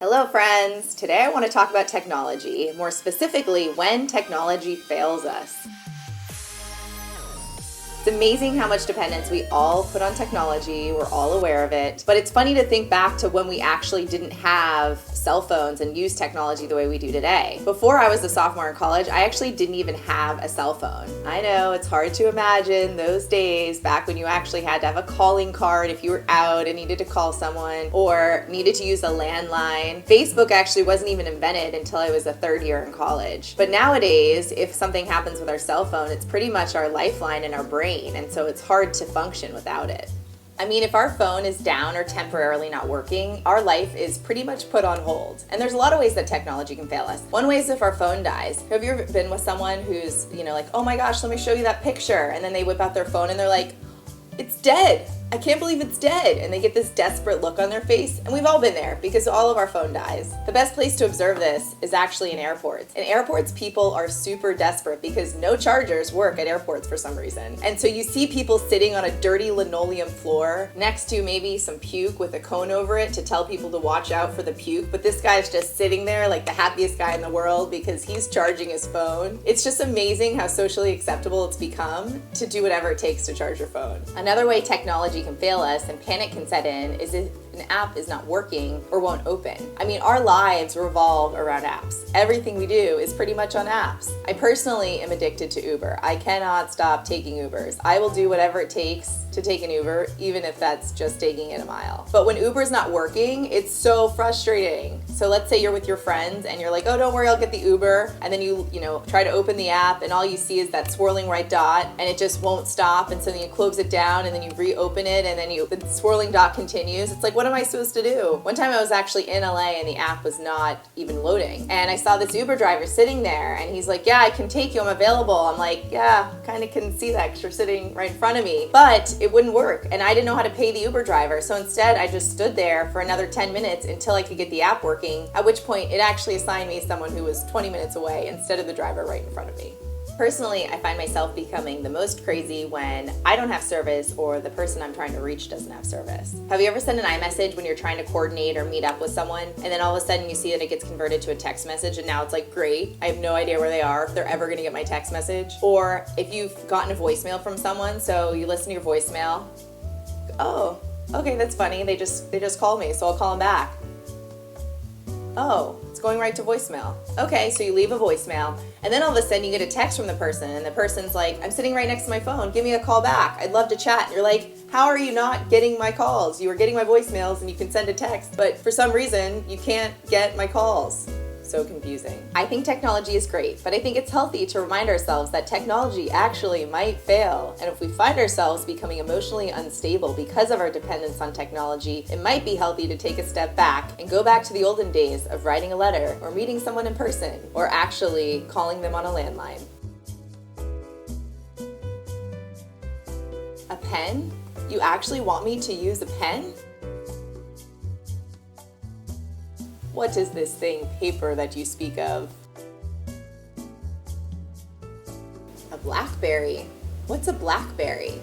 Hello friends! Today I want to talk about technology, more specifically when technology fails us. It's amazing how much dependence we all put on technology, we're all aware of it, but it's funny to think back to when we actually didn't have cell phones and use technology the way we do today. Before I was a sophomore in college, I actually didn't even have a cell phone. I know, it's hard to imagine those days back when you actually had to have a calling card if you were out and needed to call someone or needed to use a landline. Facebook actually wasn't even invented until I was a third year in college. But nowadays, if something happens with our cell phone, it's pretty much our lifeline in our brain. And so it's hard to function without it. I mean, if our phone is down or temporarily not working, our life is pretty much put on hold. And there's a lot of ways that technology can fail us. One way is if our phone dies. Have you ever been with someone who's, like, oh my gosh, let me show you that picture. And then they whip out their phone and they're like, it's dead. I can't believe it's dead. And they get this desperate look on their face. And we've all been there because all of our phone dies. The best place to observe this is actually in airports. In airports, people are super desperate because no chargers work at airports for some reason. And so you see people sitting on a dirty linoleum floor next to maybe some puke with a cone over it to tell people to watch out for the puke. But this guy's just sitting there like the happiest guy in the world because he's charging his phone. It's just amazing how socially acceptable it's become to do whatever it takes to charge your phone. Another way technology can fail us and panic can set in is if an app is not working or won't open. I mean, our lives revolve around apps. Everything we do is pretty much on apps. I personally am addicted to Uber. I cannot stop taking Ubers. I will do whatever it takes to take an Uber, even if that's just taking it a mile. But when Uber's not working, it's so frustrating. So let's say you're with your friends and you're like, oh, don't worry, I'll get the Uber. And then you try to open the app and all you see is that swirling right dot and it just won't stop. And so then you close it down and then you reopen it and then the swirling dot continues. It's like, what am I supposed to do? One time I was actually in LA and the app was not even loading. And I saw this Uber driver sitting there and he's like, yeah, I can take you, I'm available. I'm like, yeah, kind of can see that because you're sitting right in front of me. But it wouldn't work and I didn't know how to pay the Uber driver. So instead I just stood there for another 10 minutes until I could get the app working, at which point it actually assigned me someone who was 20 minutes away instead of the driver right in front of me. Personally, I find myself becoming the most crazy when I don't have service or the person I'm trying to reach doesn't have service. Have you ever sent an iMessage when you're trying to coordinate or meet up with someone and then all of a sudden you see that it gets converted to a text message and now it's like, great, I have no idea where they are, if they're ever gonna get my text message. Or if you've gotten a voicemail from someone, so you listen to your voicemail, oh, okay, that's funny, they just called me, so I'll call them back. Oh, it's going right to voicemail. Okay, so you leave a voicemail, and then all of a sudden you get a text from the person, and the person's like, I'm sitting right next to my phone, give me a call back, I'd love to chat. And you're like, how are you not getting my calls? You are getting my voicemails and you can send a text, but for some reason you can't get my calls. So confusing. I think technology is great, but I think it's healthy to remind ourselves that technology actually might fail. And if we find ourselves becoming emotionally unstable because of our dependence on technology, it might be healthy to take a step back and go back to the olden days of writing a letter or meeting someone in person or actually calling them on a landline. A pen? You actually want me to use a pen? What is this thing, paper, that you speak of? A BlackBerry? What's a BlackBerry?